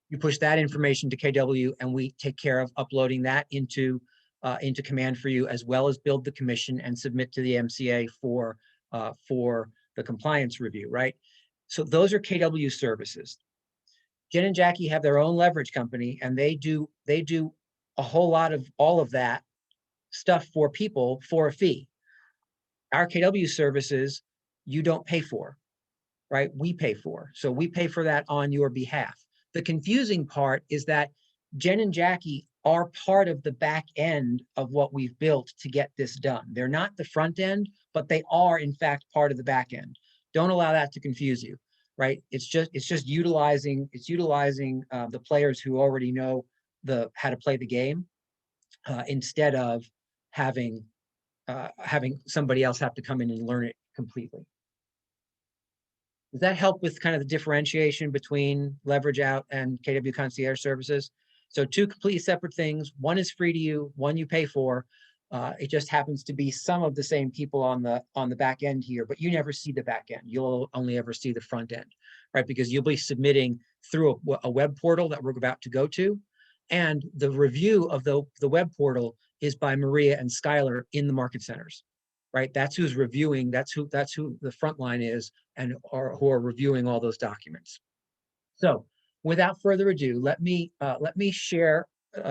You push that information to KW, and we take care of uploading that into Command for you, as well as build the commission and submit to the MCA for the compliance review, right? So those are KW services. Jen and Jackie have their own leverage company, and they do a whole lot of all of that stuff for people for a fee. Our KW services, you don't pay for, right? We pay for. So we pay for that on your behalf. The confusing part is that Jen and Jackie are part of the back end of what we've built to get this done. They're not the front end, but they are in fact part of the back end. Don't allow that to confuse you, right? It's just utilizing the players who already know how to play the game instead of having somebody else have to come in and learn it completely. Does that help with kind of the differentiation between Leverage Out and KW Concierge Services? So two completely separate things. One is free to you, one you pay for. It just happens to be some of the same people on the back end here, but you never see the back end. You'll only ever see the front end, right? Because you'll be submitting through a web portal that we're about to go to. And the review of the web portal is by Maria and Skylar in the market centers, right? That's who's reviewing, that's who the front line is, and who are reviewing all those documents. So without further ado, let me share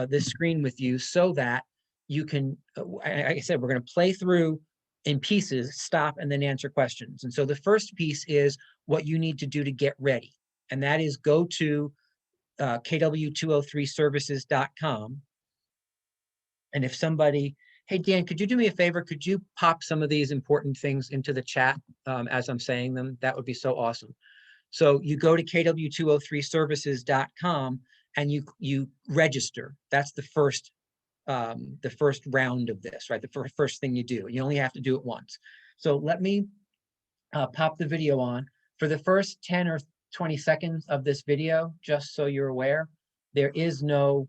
this screen with you so that you can, like I said, we're going to play through in pieces, stop, and then answer questions. And so the first piece is what you need to do to get ready. And that is go to kw203services.com. And if somebody, hey, Dan, could you do me a favor? Could you pop some of these important things into the chat as I'm saying them? That would be so awesome. So you go to kw203services.com and you register. That's the first round of this, right? The first thing you do. You only have to do it once. So let me pop the video on. For the first 10 or 20 seconds of this video, just so you're aware, there is no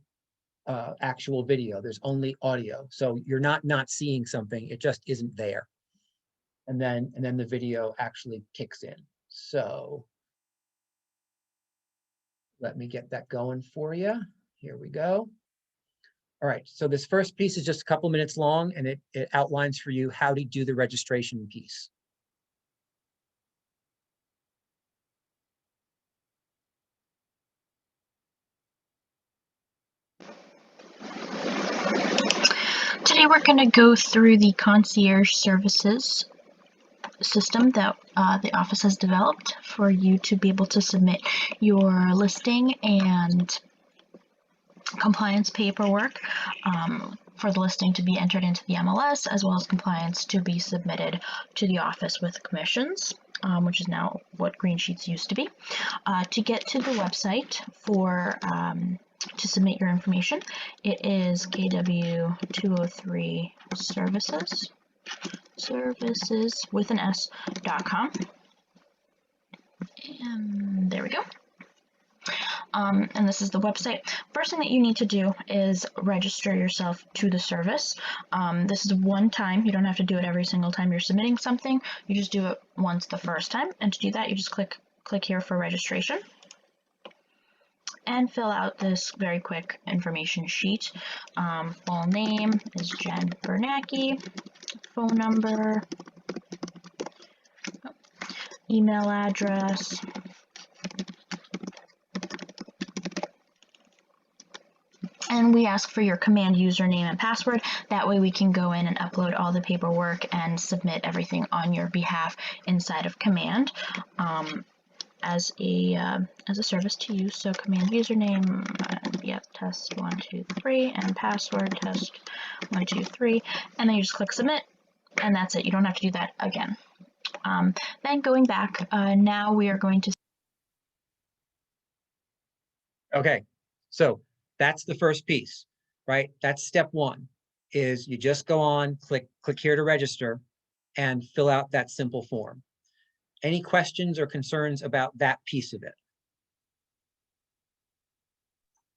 actual video. There's only audio. So you're not seeing something. It just isn't there. And then the video actually kicks in. So let me get that going for you. Here we go. All right, so this first piece is just a couple minutes long, and it outlines for you how to do the registration piece. Today we're going to go through the concierge services system that the office has developed for you to be able to submit your listing and compliance paperwork for the listing to be entered into the MLS, as well as compliance to be submitted to the office with commissions, which is now what green sheets used to be. To get to the website for to submit your information, it is KW203 services with an S.com. And there we go. And this is the website. First thing that you need to do is register yourself to the service. This is one time. You don't have to do it every single time you're submitting something. You just do it once the first time. And to do that, you just click here for registration and fill out this very quick information sheet. Full name is Jen Bernacki. Phone number, email address, and we ask for your Command username and password. That way we can go in and upload all the paperwork and submit everything on your behalf inside of Command as a service to you. So Command username, yep, test 1 2 3, and password test 1 2 3, and then you just click submit, and that's it. You don't have to do that again. Then going back, now we are going to. Okay, so that's the first piece, right? That's step one, is you just go on, click here to register, and fill out that simple form. Any questions or concerns about that piece of it?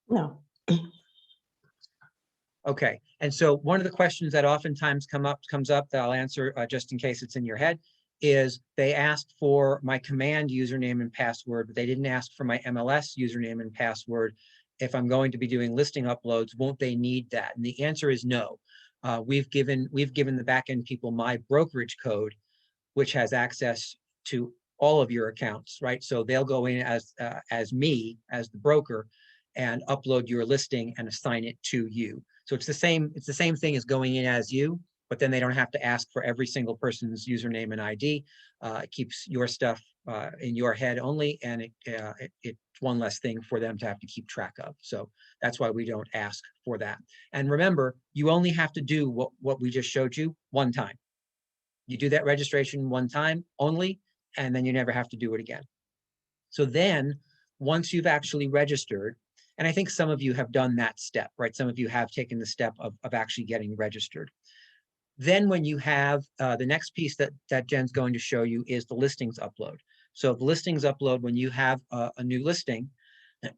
No. Okay, and so one of the questions that oftentimes comes up that I'll answer just in case it's in your head is they asked for my command username and password, but they didn't ask for my MLS username and password. If I'm going to be doing listing uploads, won't they need that? And the answer is no. We've given the backend people my brokerage code, which has access to all of your accounts, right? So they'll go in as me, as the broker, and upload your listing and assign it to you. So it's the same thing as going in as you, but then they don't have to ask for every single person's username and ID. It keeps your stuff in your head only, and it's one less thing for them to have to keep track of. So that's why we don't ask for that. And remember, you only have to do what we just showed you one time. You do that registration one time only, and then you never have to do it again. So then, once you've actually registered, and I think some of you have done that step, right? Some of you have taken the step of actually getting registered. Then when you have the next piece that Jen's going to show you is the listings upload. So the listings upload, when you have a new listing,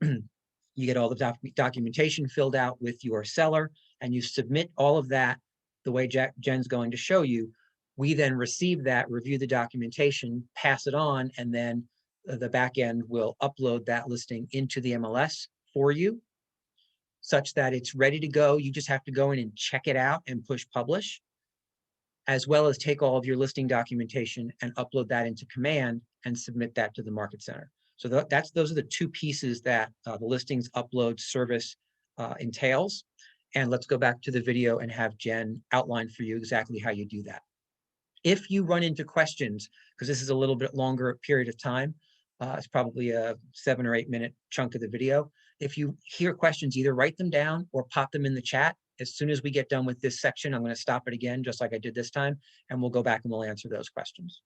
you get all the documentation filled out with your seller, and you submit all of that the way Jen's going to show you. We then receive that, review the documentation, pass it on, and then the back end will upload that listing into the MLS for you, such that it's ready to go. You just have to go in and check it out and push publish, as well as take all of your listing documentation and upload that into Command and submit that to the Market Center. So those are the two pieces that the listings upload service entails. And let's go back to the video and have Jen outline for you exactly how you do that. If you run into questions, because this is a little bit longer period of time, it's probably a 7 or 8 minute chunk of the video. If you hear questions, either write them down or pop them in the chat. As soon as we get done with this section, I'm going to stop it again, just like I did this time, and we'll go back and we'll answer those questions.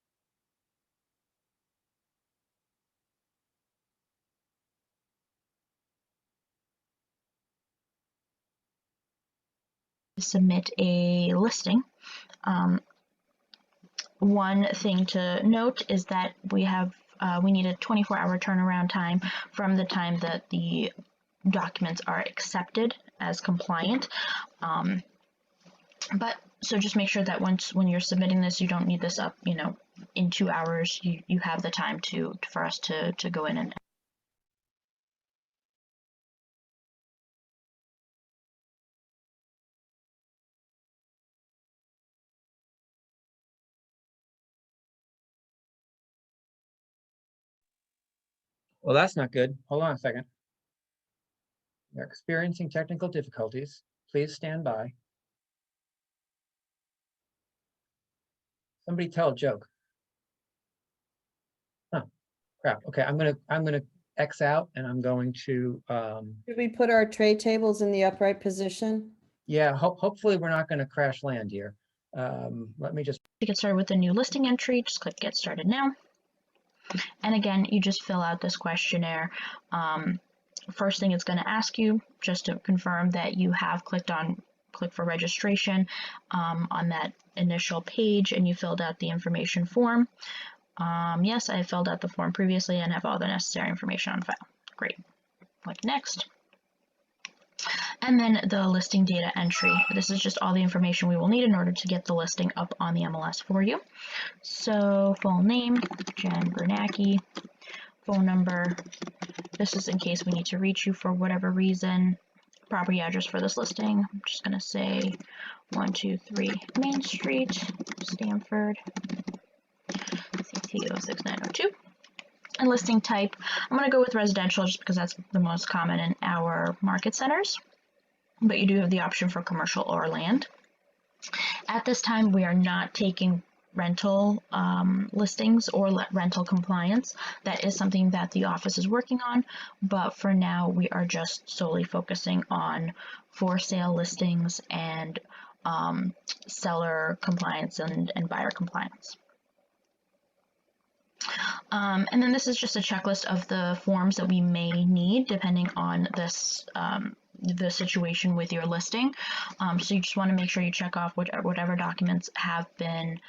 Submit a listing. One thing to note is that we need a 24-hour turnaround time from the time that the documents are accepted as compliant. So just make sure that when you're submitting this, you don't need this up, in 2 hours. You have the time for us to go in and Well, that's not good. Hold on a second. We're experiencing technical difficulties. Please stand by. Somebody tell a joke. Huh, crap. Okay, I'm gonna X out, and I'm going to Should we put our tray tables in the upright position? yeah, hopefully we're not going to crash land here. Let me just to get started with a new listing entry, just click Get Started Now. And again, you just fill out this questionnaire. First thing it's going to ask you, just to confirm that you have click for registration on that initial page, and you filled out the information form. Yes, I filled out the form previously and have all the necessary information on file. Great. Click Next. And then the listing data entry. This is just all the information we will need in order to get the listing up on the MLS for you. So full name, Jen Bernacki, phone number. This is in case we need to reach you for whatever reason. Property address for this listing. I'm just going to say 123 Main Street, Stamford, CT 06902. And listing type, I'm going to go with residential just because that's the most common in our market centers, but you do have the option for commercial or land. At this time, we are not taking rental listings or rental compliance. That is something that the office is working on, but for now, we are just solely focusing on for sale listings and seller compliance and buyer compliance. And then this is just a checklist of the forms that we may need depending on this the situation with your listing. So you just want to make sure you check off whatever documents have been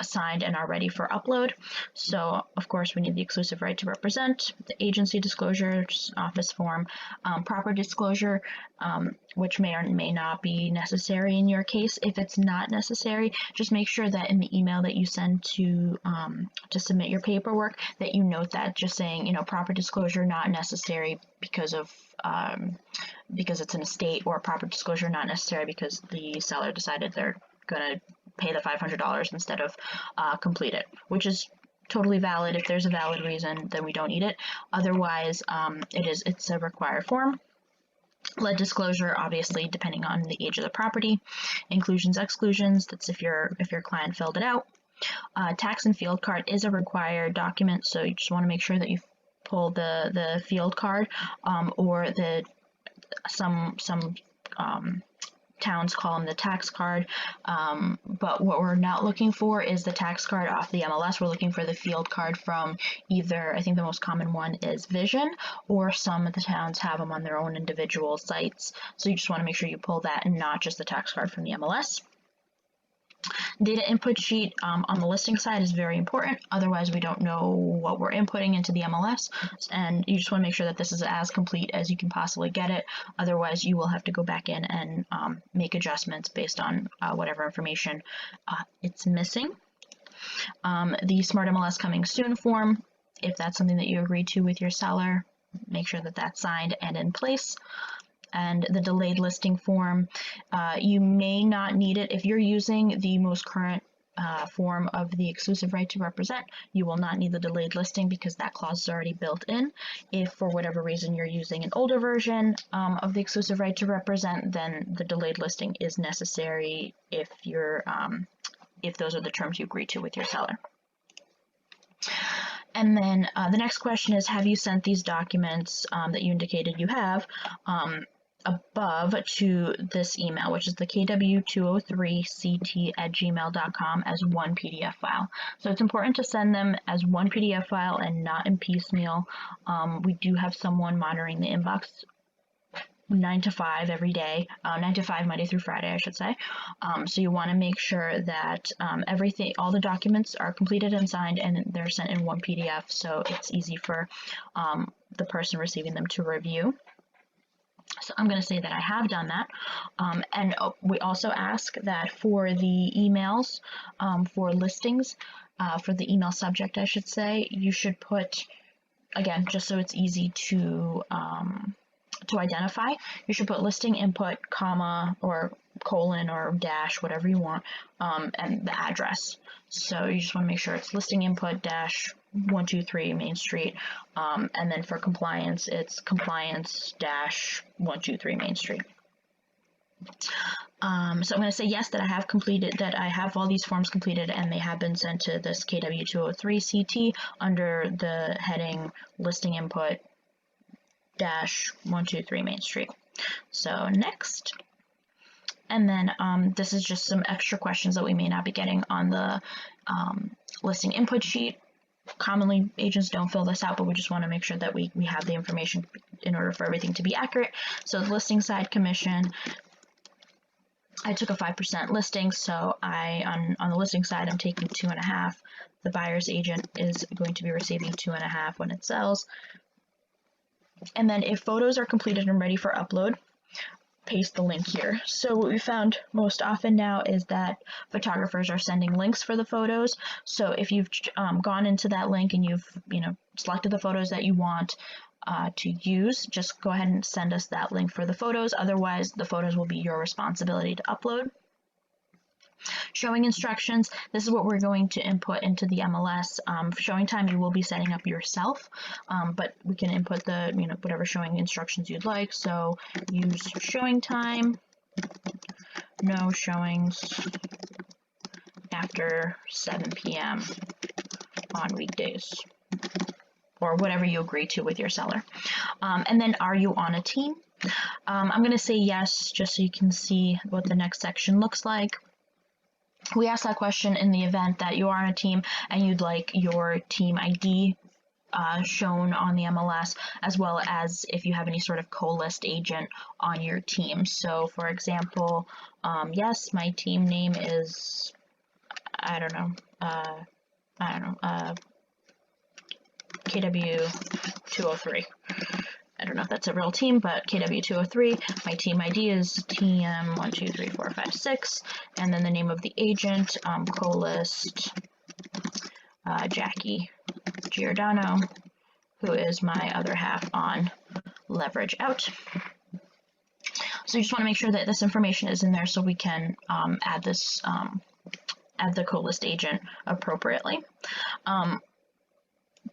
signed and are ready for upload. So of course we need the exclusive right to represent, the agency disclosure, office form, proper disclosure, which may or may not be necessary in your case. If it's not necessary, just make sure that in the email that you send to submit your paperwork, that you note that, just saying, you know, proper disclosure not necessary because of because it's an estate, or proper disclosure not necessary because the seller decided they're going to pay the $500 instead of complete it, which is totally valid. If there's a valid reason, then we don't need it. Otherwise, it's a required form. Lead disclosure, obviously, depending on the age of the property. Inclusions, exclusions, that's if your client filled it out. Tax and field card is a required document, so you just want to make sure that you pull the field card, or some towns call them the tax card, but what we're not looking for is the tax card off the MLS. We're looking for the field card from either, I think the most common one is Vision, or some of the towns have them on their own individual sites. So you just want to make sure you pull that and not just the tax card from the MLS. Data input sheet on the listing side is very important. Otherwise, we don't know what we're inputting into the MLS, and you just want to make sure that this is as complete as you can possibly get it. Otherwise, you will have to go back in and make adjustments based on whatever information it's missing. The Smart MLS Coming Soon form, if that's something that you agree to with your seller, make sure that that's signed and in place. And the delayed listing form, you may not need it if you're using the most current form of the exclusive right to represent. You will not need the delayed listing because that clause is already built in. If for whatever reason you're using an older version of the exclusive right to represent, then the delayed listing is necessary if you're if those are the terms you agree to with your seller. And then the next question is, have you sent these documents that you indicated you have above to this email, which is the kw203ct@gmail.com, as one PDF file. So it's important to send them as one PDF file and not in piecemeal. We do have someone monitoring the inbox 9 to 5 every day, 9 to 5 Monday through Friday, I should say. So you want to make sure that all the documents are completed and signed, and they're sent in one PDF, so it's easy for the person receiving them to review. So I'm going to say that I have done that. And we also ask that for the emails, for listings, for the email subject, I should say, you should put, again, just so it's easy to identify, you should put listing input, comma, or colon, or dash, whatever you want, and the address. So you just want to make sure it's listing input dash 123 Main Street, and then for compliance, it's compliance dash 123 Main Street. So I'm going to say yes, that I have completed, that I have all these forms completed, and they have been sent to this KW203CT under the heading listing input dash 123 Main Street. So next. And then this is just some extra questions that we may not be getting on the listing input sheet. Commonly, agents don't fill this out, but we just want to make sure that we have the information in order for everything to be accurate. So the listing side commission, I took a 5% listing, so on the listing side, I'm taking 2.5. The buyer's agent is going to be receiving 2.5 when it sells. And then if photos are completed and ready for upload, paste the link here. So what we found most often now is that photographers are sending links for the photos. So if you've gone into that link and you've selected the photos that you want to use, just go ahead and send us that link for the photos. Otherwise, the photos will be your responsibility to upload. Showing instructions, this is what we're going to input into the MLS. Showing time you will be setting up yourself, but we can input the whatever showing instructions you'd like. So use showing time, no showings after 7 p.m. on weekdays, or whatever you agree to with your seller. And then, are you on a team? I'm going to say yes, just so you can see what the next section looks like. We asked that question in the event that you are on a team and you'd like your team ID shown on the MLS, as well as if you have any sort of co-list agent on your team. So for example, yes, my team name is, I don't know, KW 203. I don't know if that's a real team, but KW 203. My team ID is TM 123456, and then the name of the agent, co-list Jackie Giordano, who is my other half on Leverage Out. So you just want to make sure that this information is in there so we can add this, add the co-list agent appropriately.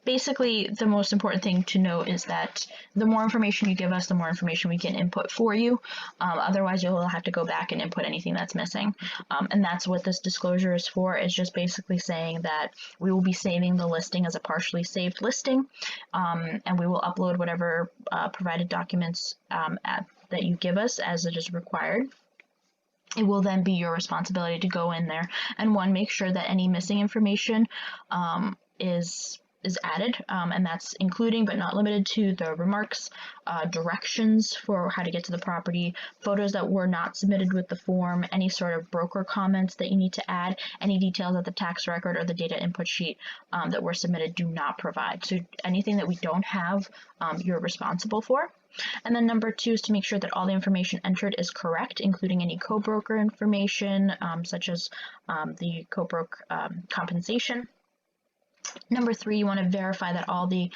Basically, the most important thing to know is that the more information you give us, the more information we can input for you. Otherwise, you'll have to go back and input anything that's missing. And that's what this disclosure is for. It's just basically saying that we will be saving the listing as a partially saved listing, and we will upload whatever provided documents that you give us as it is required. It will then be your responsibility to go in there and make sure that any missing information is added, and that's including but not limited to the remarks, directions for how to get to the property, photos that were not submitted with the form, any sort of broker comments that you need to add, any details that the tax record or the data input sheet that were submitted do not provide. So anything that we don't have, you're responsible for. And then number 2 is to make sure that all the information entered is correct, including any co-broker information, such as the co-broke compensation. Number 3, you want to verify that all the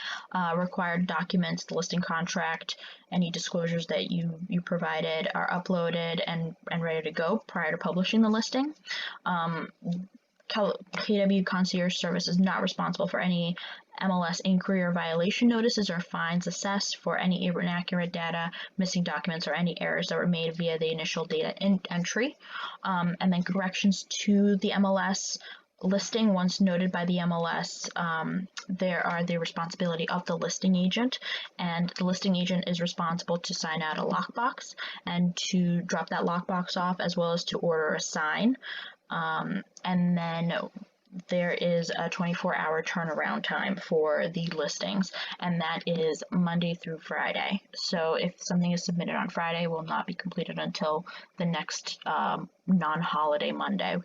required documents, the listing contract, any disclosures that you provided are uploaded and ready to go prior to publishing the listing. KW Concierge Service is not responsible for any MLS inquiry or violation notices or fines assessed for any inaccurate data, missing documents, or any errors that were made via the initial data entry. And then corrections to the MLS listing, once noted by the MLS, there are the responsibility of the listing agent, and the listing agent is responsible to sign out a lockbox and to drop that lockbox off, as well as to order a sign. And then there is a 24-hour turnaround time for the listings, and that is Monday through Friday. So if something is submitted on Friday, it will not be completed until the next non-holiday Monday,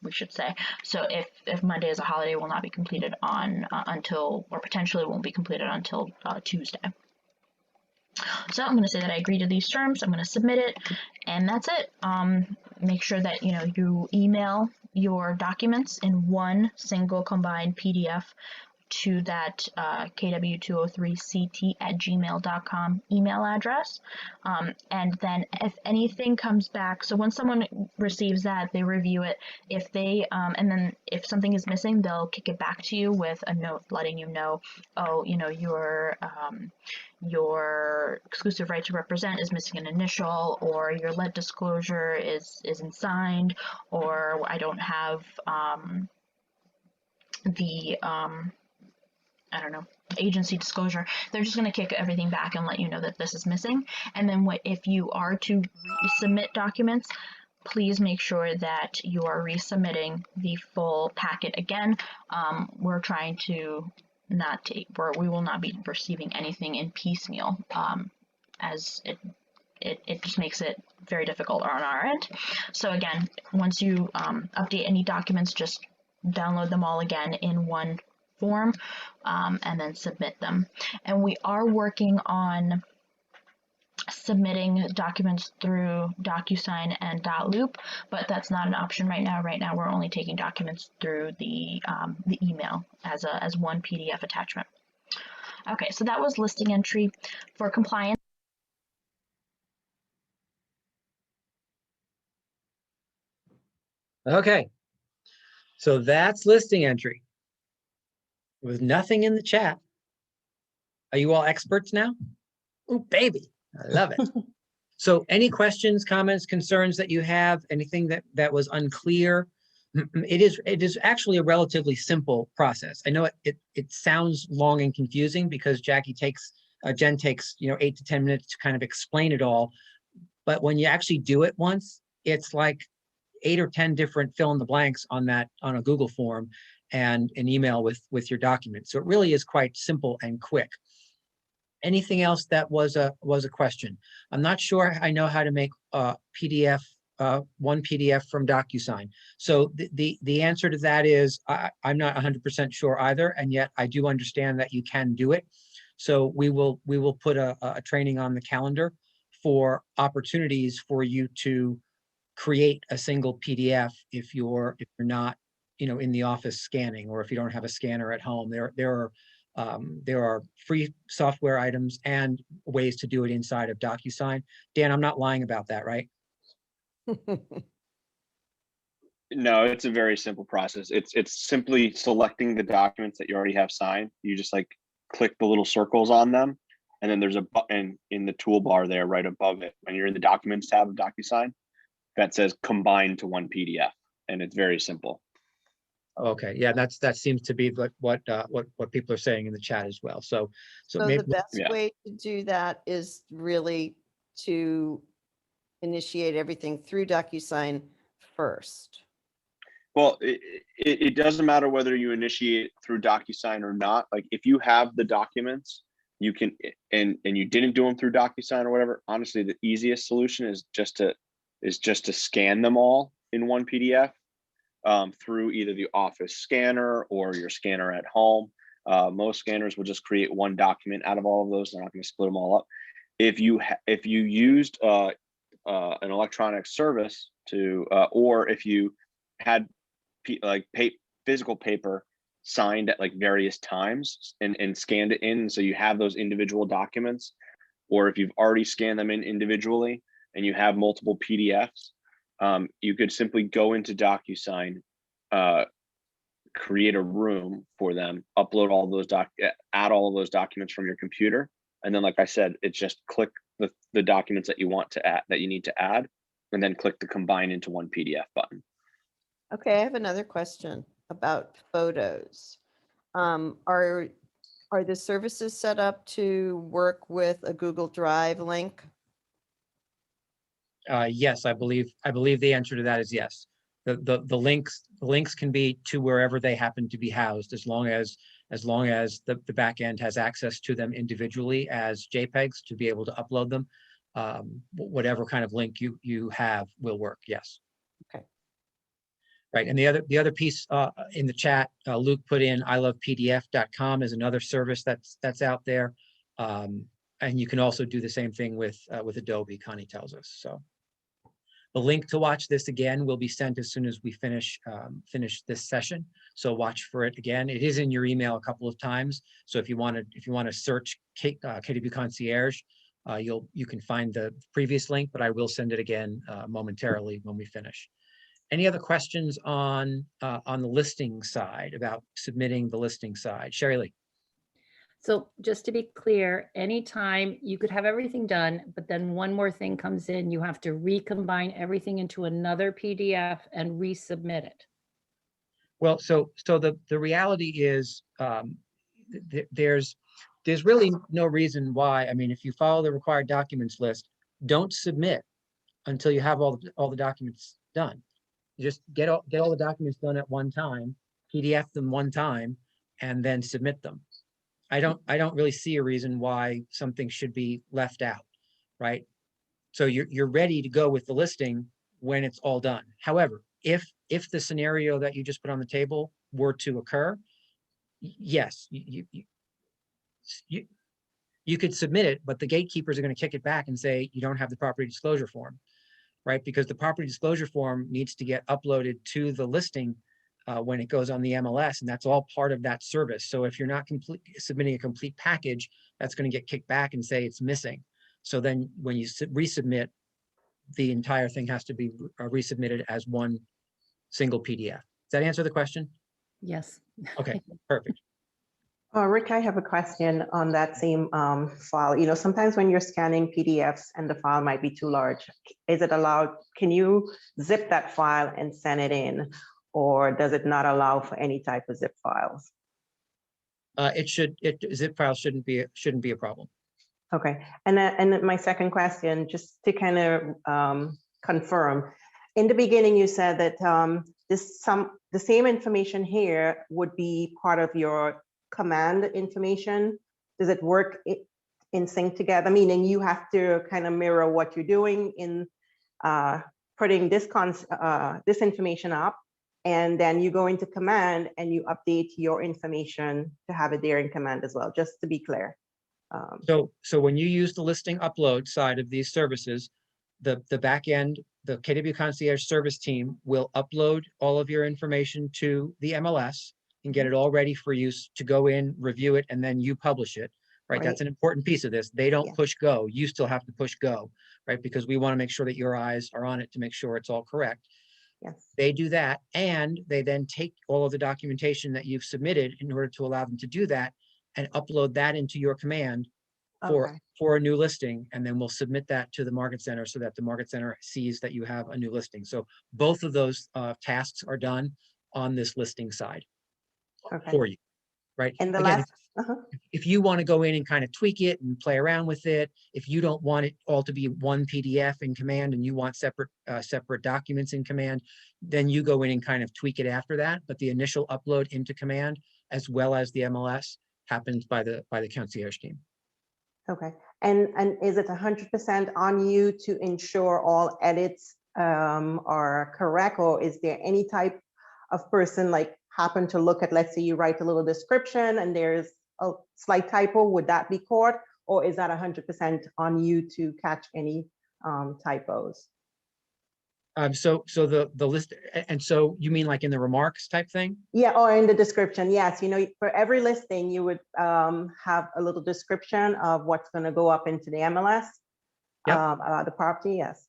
we should say. So if Monday is a holiday, it will not be completed on until, or potentially won't be completed until Tuesday. So I'm going to say that I agree to these terms. I'm going to submit it, and that's it. Make sure that you email your documents in one single combined PDF to that kw203ct@gmail.com email address. And then if anything comes back, so when someone receives that, they review it. If they, and then if something is missing, they'll kick it back to you with a note letting you know, oh, your exclusive right to represent is missing an initial, or your lead disclosure isn't signed, or I don't have the I don't know, agency disclosure. They're just going to kick everything back and let you know that this is missing. And then if you are to submit documents, please make sure that you are resubmitting the full packet again. We're trying to we will not be receiving anything in piecemeal, as it just makes it very difficult on our end. So again, once you update any documents, just download them all again in one form, and then submit them. And we are working on submitting documents through DocuSign and .loop, but that's not an option right now. Right now, we're only taking documents through the email as one PDF attachment. Okay, so that was listing entry. For compliance, Okay, so that's listing entry with nothing in the chat. Are you all experts now? Oh, baby, I love it. So any questions, comments, concerns that you have, anything that was unclear? It is actually a relatively simple process. I know it sounds long and confusing because Jen takes 8 to 10 minutes to kind of explain it all. But when you actually do it once, it's like 8 or 10 different fill in the blanks on a Google form and an email with your document. So it really is quite simple and quick. Anything else that was a question? I'm not sure I know how to make PDF one PDF from DocuSign. So the answer to that is I'm not 100% sure either, and yet I do understand that you can do it. So we will put a training on the calendar for opportunities for you to create a single PDF if you're not, in the office scanning, or if you don't have a scanner at home. There are free software items and ways to do it inside of DocuSign. Dan, I'm not lying about that, right? No, it's a very simple process. It's simply selecting the documents that you already have signed. You just like click the little circles on them, and then there's a button in the toolbar there right above it when you're in the Documents tab of DocuSign that says combine to one PDF, and it's very simple. Okay, yeah, that seems to be what people are saying in the chat as well. So maybe the best Yeah. way to do that is really to initiate everything through DocuSign first. Well, it doesn't matter whether you initiate through DocuSign or not. Like if you have the documents, you can, and you didn't do them through DocuSign or whatever. Honestly, the easiest solution is just to scan them all in one PDF through either the office scanner or your scanner at home. Most scanners will just create one document out of all of those. They're not going to split them all up. If you used an electronic service to, or if you had physical paper signed at like various times and scanned it in, so you have those individual documents, or if you've already scanned them in individually and you have multiple PDFs, you could simply go into DocuSign, create a room for them, upload all those add all of those documents from your computer, and then like I said, it's just click the documents that you want to add, that you need to add, and then click the combine into one PDF button. Okay, I have another question about photos. Are the services set up to work with a Google Drive link? yes, I believe the answer to that is yes. The links can be to wherever they happen to be housed, as long as the back end has access to them individually as JPEGs to be able to upload them. Whatever kind of link you have will work. Yes. Okay. Right, and the other piece in the chat, Luke put in ilovepdf.com as another service that's out there, and you can also do the same thing with Adobe. Connie tells us. So the link to watch this again will be sent as soon as we finish this session. So watch for it again. It is in your email a couple of times. So if you want to search KW Concierge, you can find the previous link, but I will send it again momentarily when we finish. Any other questions on the listing side, about submitting the listing side? Sherry Lee. So just to be clear, anytime you could have everything done, but then one more thing comes in, you have to recombine everything into another PDF and resubmit it. Well, so the reality is there's really no reason why. I mean, if you follow the required documents list, don't submit until you have all the documents done. You just get all the documents done at one time, PDF them one time, and then submit them. I don't really see a reason why something should be left out, right? So you're ready to go with the listing when it's all done. However, if the scenario that you just put on the table were to occur, yes, you could submit it, but the gatekeepers are going to kick it back and say you don't have the property disclosure form, right? Because the property disclosure form needs to get uploaded to the listing when it goes on the MLS, and that's all part of that service. So if you're not submitting a complete package, that's going to get kicked back and say it's missing. So then when you resubmit, the entire thing has to be resubmitted as one single PDF. Does that answer the question? Yes. Okay, perfect. Rick, I have a question on that same file. You know, sometimes when you're scanning PDFs and the file might be too large, is it allowed, can you zip that file and send it in, or does it not allow for any type of zip files? Zip files shouldn't be a problem. Okay, and then my second question, just to kind of confirm, in the beginning you said that the same information here would be part of your command information. Does it work in sync together? Meaning you have to kind of mirror what you're doing in putting this this information up, and then you go into command and you update your information to have it there in command as well, just to be clear. So when you use the listing upload side of these services, the back end, the KW Concierge service team will upload all of your information to the MLS and get it all ready for you to go in, review it, and then you publish it, right? That's an important piece of this. They don't Yeah. push go. You still have to push go, right? Because we want to make sure that your eyes are on it to make sure it's all correct. Yes. They do that, and they then take all of the documentation that you've submitted in order to allow them to do that and upload that into your command Okay. for a new listing, and then we'll submit that to the market center so that the market center sees that you have a new listing. So both of those tasks are done on this listing side Okay. for you, right? And the Again, last, uh-huh. if you want to go in and kind of tweak it and play around with it, if you don't want it all to be one PDF in command and you want separate documents in command, then you go in and kind of tweak it after that. But the initial upload into command, as well as the MLS, happens by the concierge team. Okay, and is it 100% on you to ensure all edits are correct, or is there any type of person like happen to look at, let's say you write a little description and there's a slight typo, would that be caught, or is that 100% on you to catch any typos? So the list, and so you mean like in the remarks type thing? Yeah, or in the description, yes. You know, for every listing, you would have a little description of what's going to go up into the MLS, Yep. about the property, yes.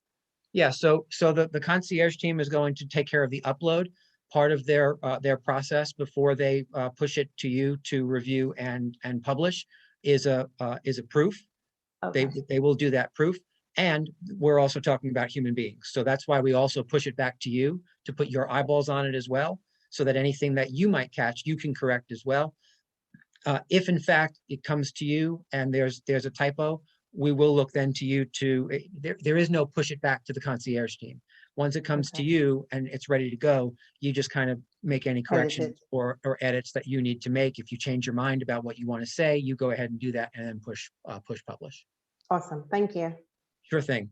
Yeah, so the concierge team is going to take care of the upload part of their process before they push it to you to review and publish is a proof. Okay. They will do that proof. And we're also talking about human beings. So that's why we also push it back to you to put your eyeballs on it as well, so that anything that you might catch, you can correct as well. If in fact it comes to you and there's a typo, we will look then to you to, there is no push it back to the concierge team. Once it comes to Okay. you and it's ready to go, you just kind of make any corrections or edits that you need to make. If you change your mind about what you want to say, you go ahead and do that and then push publish. Awesome, thank you. Sure thing.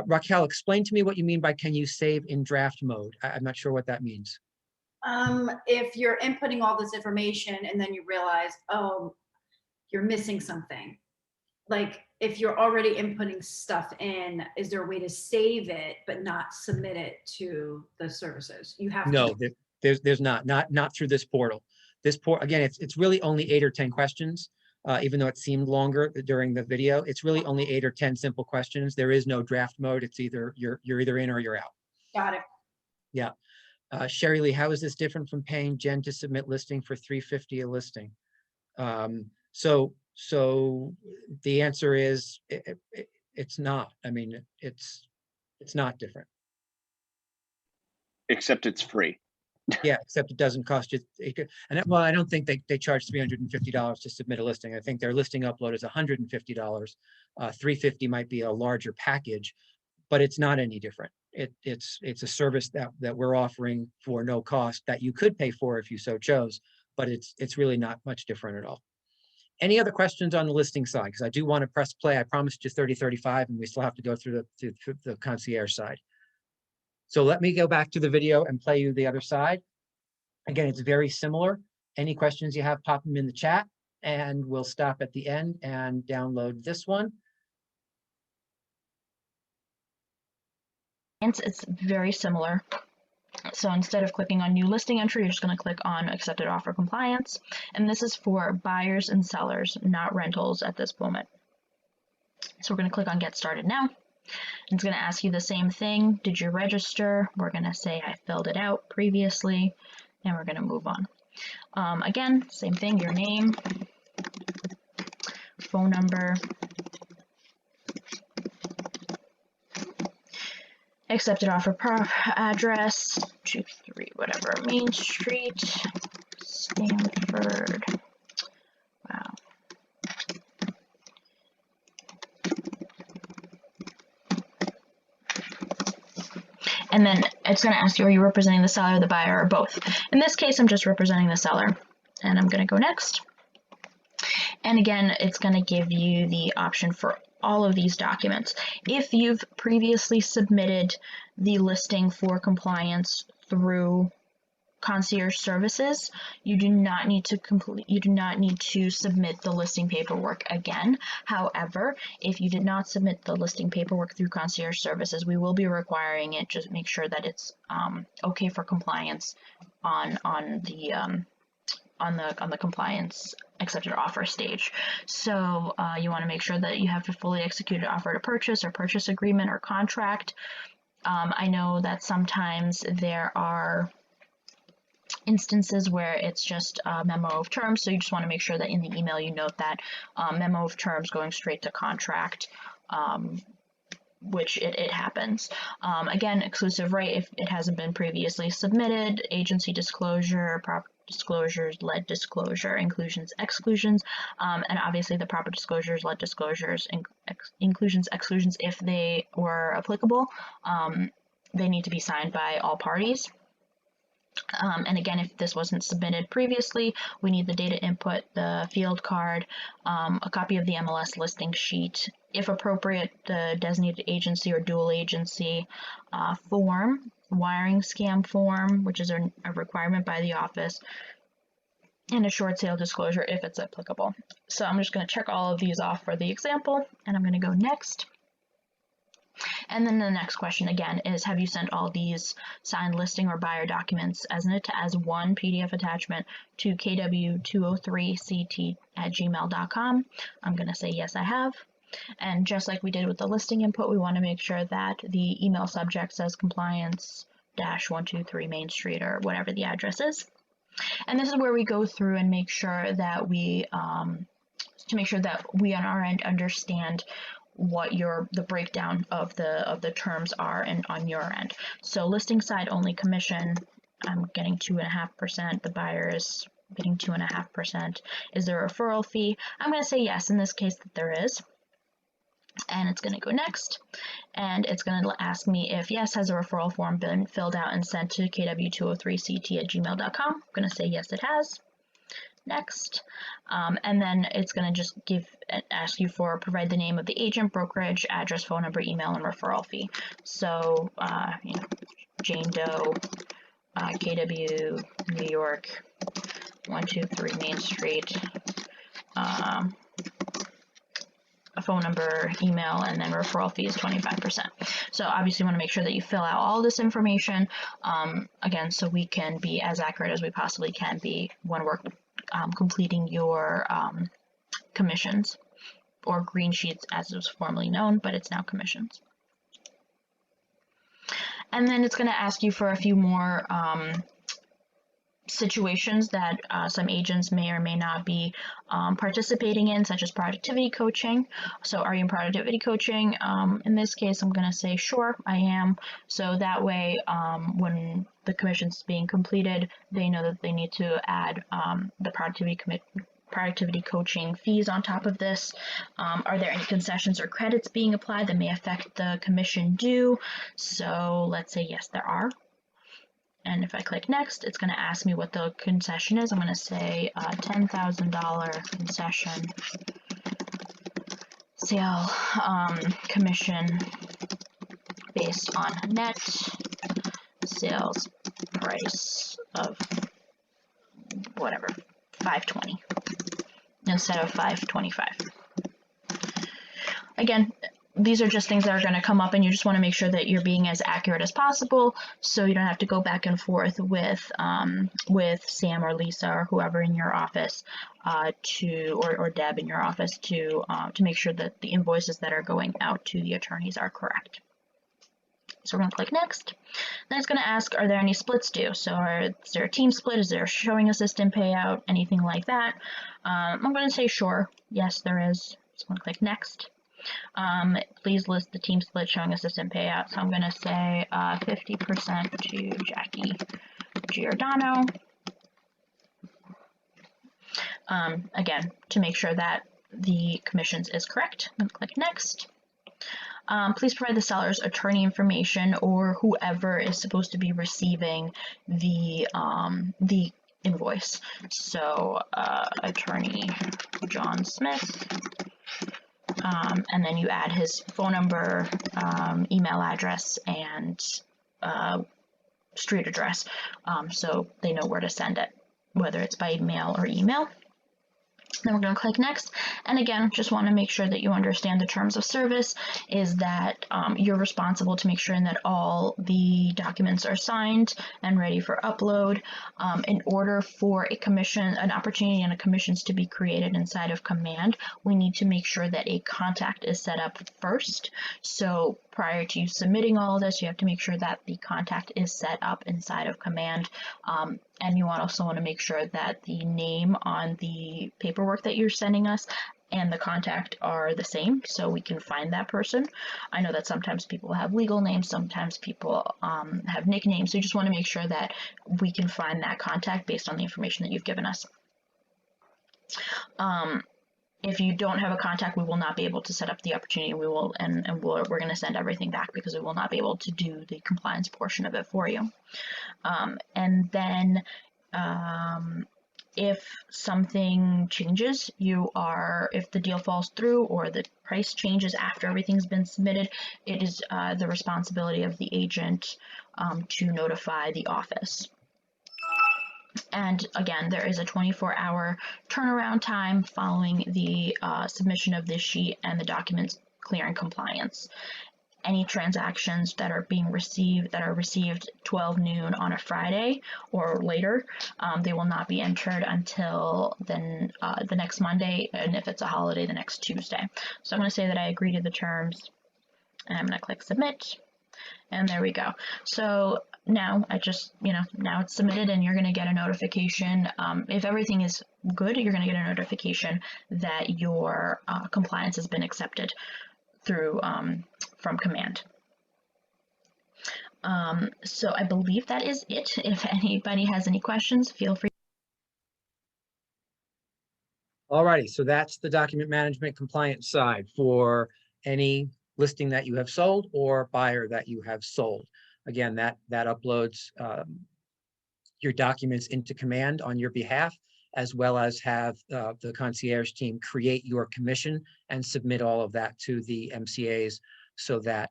Raquel, explain to me what you mean by can you save in draft mode? I'm not sure what that means. If you're inputting all this information and then you realize, oh, you're missing something. Like if you're already inputting stuff in, is there a way to save it but not submit it to the services? You have No, to. there's not through this portal. This again, it's really only 8 or 10 questions. Even though it seemed longer during the video, it's really only 8 or 10 simple questions. There is no draft mode. It's either you're either in or you're out. Got it. Yeah. Sherry Lee, how is this different from paying Jen to submit listing for $350 a listing? So the answer is it's not. I mean, it's not different. Except it's free. Yeah, except it doesn't cost you. Well, I don't think they charge $350 to submit a listing. I think their listing upload is $150. $350 might be a larger package, but it's not any different. It's a service that we're offering for no cost that you could pay for if you so chose, but it's really not much different at all. Any other questions on the listing side? Because I do want to press play. I promised you 30-35, and we still have to go through the concierge side. So let me go back to the video and play you the other side. Again, it's very similar. Any questions you have, pop them in the chat, and we'll stop at the end and download this one. It's very similar. So instead of clicking on new listing entry, you're just going to click on accepted offer compliance. And this is for buyers and sellers, not rentals at this moment. So we're going to click on get started now. It's going to ask you the same thing. Did you register? We're going to say I filled it out previously, and we're going to move on. Again, same thing, your name, phone number, accepted offer address, 23 whatever, Main Street, Stanford. Wow. And then it's going to ask you, are you representing the seller, the buyer, or both? In this case, I'm just representing the seller. And I'm going to go next. And again, it's going to give you the option for all of these documents. If you've previously submitted the listing for compliance through Concierge Services, you do not need to submit the listing paperwork again. However, if you did not submit the listing paperwork through Concierge Services, we will be requiring it. Just make sure that it's okay for compliance on the compliance accepted offer stage. So you want to make sure that you have a fully executed offer to purchase or purchase agreement or contract. I know that sometimes there are instances where it's just a memo of terms, so you just want to make sure that in the email you note that memo of terms going straight to contract, which it happens. Again, exclusive right if it hasn't been previously submitted, agency disclosure, proper disclosures, lead disclosure, inclusions, exclusions, and obviously the proper disclosures, lead disclosures, inclusions, exclusions, if they were applicable, they need to be signed by all parties. And again, if this wasn't submitted previously, we need the data input, the field card, a copy of the MLS listing sheet, if appropriate, the designated agency or dual agency form, wiring scam form, which is a requirement by the office, and a short sale disclosure if it's applicable. So I'm just going to check all of these off for the example, and I'm going to go next. And then the next question again is, have you sent all these signed listing or buyer documents as one PDF attachment to kw203ct@gmail.com? I'm going to say yes, I have. And just like we did with the listing input, we want to make sure that the email subject says compliance-123 Main Street or whatever the address is. And this is where we go through and make sure that we on our end understand what the breakdown of the terms are and on your end. So listing side only commission, I'm getting 2.5%. The buyer is getting 2.5%. Is there a referral fee? I'm going to say yes in this case that there is. And it's going to go next. And it's going to ask me if yes, has a referral form been filled out and sent to kw203ct@gmail.com. I'm going to say yes, it has. Next, and then it's going to just ask you for provide the name of the agent, brokerage, address, phone number, email, and referral fee. So, Jane Doe, KW, New York, 123 Main Street, a phone number, email, and then referral fee is 25%. So obviously you want to make sure that you fill out all this information, again, so we can be as accurate as we possibly can be when we're completing your commissions, or green sheets as it was formerly known, but it's now commissions. And then it's going to ask you for a few more situations that some agents may or may not be participating in, such as productivity coaching. So are you in productivity coaching? In this case, I'm going to say sure, I am. So that way, when the commission's being completed, they know that they need to add the productivity coaching fees on top of this. Are there any concessions or credits being applied that may affect the commission due? So let's say yes, there are. And if I click next, it's going to ask me what the concession is. I'm going to say $10,000 concession sale commission based on net sales price of whatever, $520 instead of $525. Again, these are just things that are going to come up, and you just want to make sure that you're being as accurate as possible, so you don't have to go back and forth with Sam or Lisa or whoever in your office or Deb in your office to make sure that the invoices that are going out to the attorneys are correct. So we're going to click next. Then it's going to ask, are there any splits due? So is there a team split? Is there a showing assistant payout? Anything like that? I'm going to say sure. Yes, there is. So I'm going to click next. Please list the team split showing assistant payout. So I'm going to say 50% to Jackie Giordano. Again, to make sure that the commissions is correct, I'm going to click next. Please provide the seller's attorney information or whoever is supposed to be receiving the invoice. So attorney John Smith, and then you add his phone number, email address, and street address, so they know where to send it, whether it's by mail or email. Then we're going to click next. And again, just want to make sure that you understand the terms of service is that you're responsible to make sure that all the documents are signed and ready for upload. In order for a commission, an opportunity and a commissions to be created inside of Command, we need to make sure that a contact is set up first. So prior to you submitting all of this, you have to make sure that the contact is set up inside of Command. And you also want to make sure that the name on the paperwork that you're sending us and the contact are the same, so we can find that person. I know that sometimes people have legal names, sometimes people have nicknames, so you just want to make sure that we can find that contact based on the information that you've given us. If you don't have a contact, we will not be able to set up the opportunity. We will, we're going to send everything back because we will not be able to do the compliance portion of it for you. And then if something changes, if the deal falls through or the price changes after everything's been submitted, it is the responsibility of the agent to notify the office. And again, there is a 24-hour turnaround time following the submission of this sheet and the documents clearing compliance. Any transactions that are received 12 noon on a Friday or later, they will not be entered until then the next Monday, and if it's a holiday, the next Tuesday. So I'm going to say that I agree to the terms, and I'm going to click submit, and there we go. So now now it's submitted, and you're going to get a notification. If everything is good, you're going to get a notification that your compliance has been accepted through from Command. So I believe that is it. If anybody has any questions, feel free. Alrighty, so that's the document management compliance side for any listing that you have sold or buyer that you have sold. Again, that uploads your documents into Command on your behalf, as well as have the concierge team create your commission and submit all of that to the MCAs so that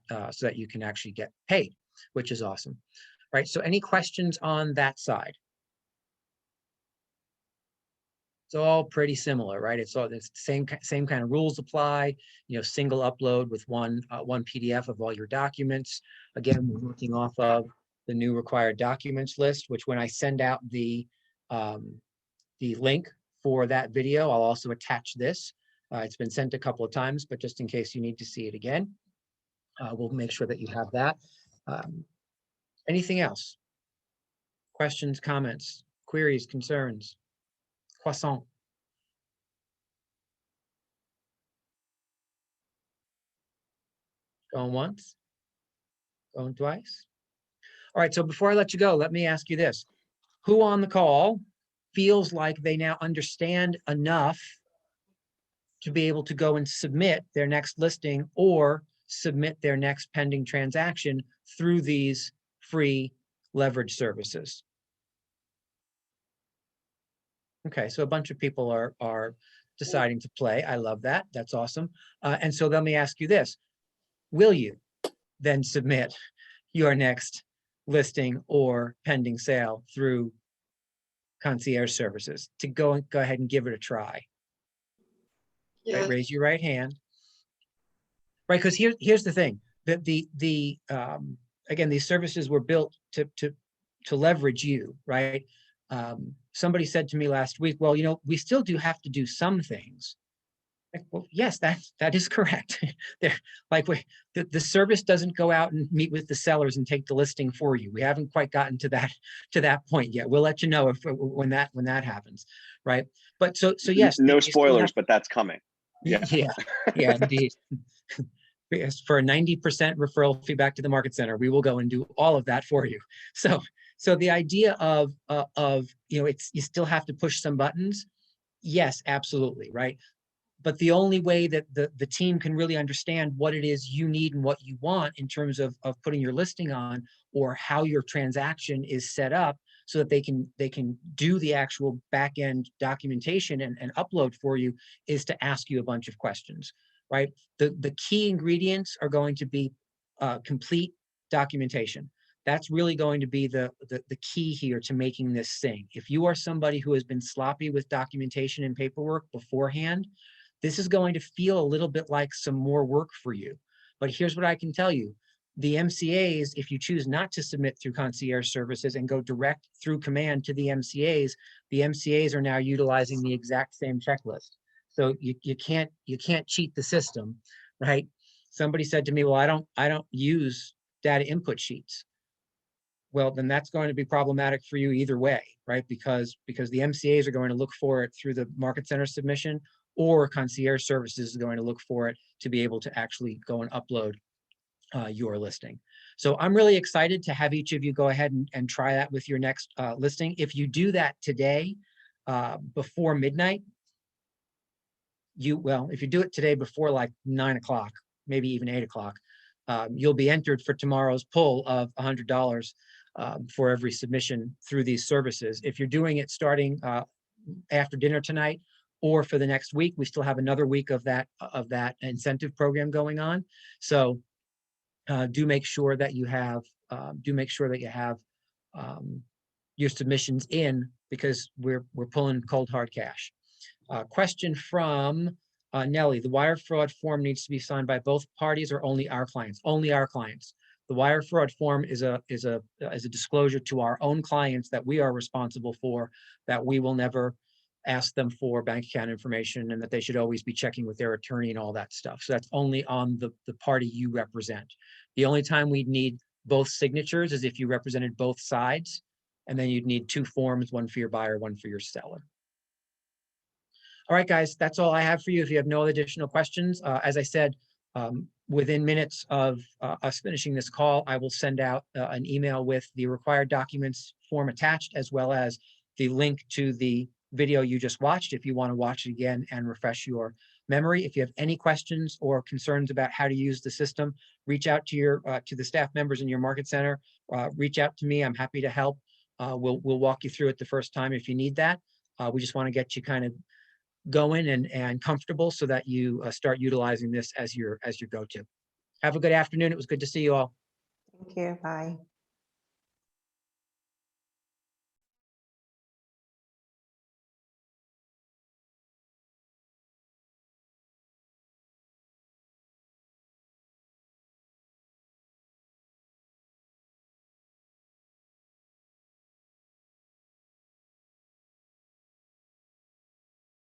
you can actually get paid, which is awesome. Right, so any questions on that side? It's all pretty similar, right? It's the same kind of rules apply. Single upload with one PDF of all your documents. Again, we're working off of the new required documents list, which when I send out the link for that video, I'll also attach this. It's been sent a couple of times, but just in case you need to see it again, we'll make sure that you have that. Anything else? Questions, comments, queries, concerns? Croissant. Going once, going twice. All right, so before I let you go, let me ask you this. Who on the call feels like they now understand enough to be able to go and submit their next listing or submit their next pending transaction through these free leverage services? Okay, so a bunch of people are deciding to play. I love that. That's awesome. And so let me ask you this. Will you then submit your next listing or pending sale through concierge services to go ahead and give it a try? Yeah. Right, raise your right hand. Right, because here's the thing, that again, these services were built to leverage you, right? Somebody said to me last week, well, we still do have to do some things. Like, well, yes, that is correct. The service doesn't go out and meet with the sellers and take the listing for you. We haven't quite gotten to that point yet. We'll let you know when that happens, right? But so yes. No spoilers, but that's coming. Yeah. Yeah, indeed. Yes, for a 90% referral fee back to the market center, we will go and do all of that for you. So the idea of you still have to push some buttons. Yes, absolutely, right? But the only way that the team can really understand what it is you need and what you want in terms of putting your listing on, or how your transaction is set up so that they can do the actual back end documentation and upload for you, is to ask you a bunch of questions, right? The key ingredients are going to be complete documentation. That's really going to be the key here to making this sing. If you are somebody who has been sloppy with documentation and paperwork beforehand, this is going to feel a little bit like some more work for you. But here's what I can tell you. The MCAs, if you choose not to submit through concierge services and go direct through command to the MCAs are now utilizing the exact same checklist. So you can't cheat the system, right? Somebody said to me, well, I don't use data input sheets. Well, then that's going to be problematic for you either way, right? Because the MCAs are going to look for it through the market center submission, or concierge services is going to look for it to be able to actually go and upload your listing. So I'm really excited to have each of you go ahead and try that with your next listing. If you do that today before midnight, if you do it today before like 9 o'clock, maybe even 8 o'clock, you'll be entered for tomorrow's pull of $100 for every submission through these services. If you're doing it starting after dinner tonight or for the next week, we still have another week of that incentive program going on. So do make sure that you have your submissions in, because we're pulling cold hard cash. Question from Nellie: the wire fraud form needs to be signed by both parties or only our clients? Only our clients. The wire fraud form is a disclosure to our own clients that we are responsible for, that we will never ask them for bank account information, and that they should always be checking with their attorney and all that stuff. So that's only on the party you represent. The only time we'd need both signatures is if you represented both sides, and then you'd need 2 forms, one for your buyer, one for your seller. All right, guys, that's all I have for you. If you have no additional questions, as I said, within minutes of us finishing this call, I will send out an email with the required documents form attached, as well as the link to the video you just watched if you want to watch it again and refresh your memory. If you have any questions or concerns about how to use the system, reach out to the staff members in your market center. Reach out to me. I'm happy to help. We'll walk you through it the first time if you need that. We just want to get you kind of going and comfortable so that you start utilizing this as your go-to. Have a good afternoon. It was good to see you all. Thank you. Bye.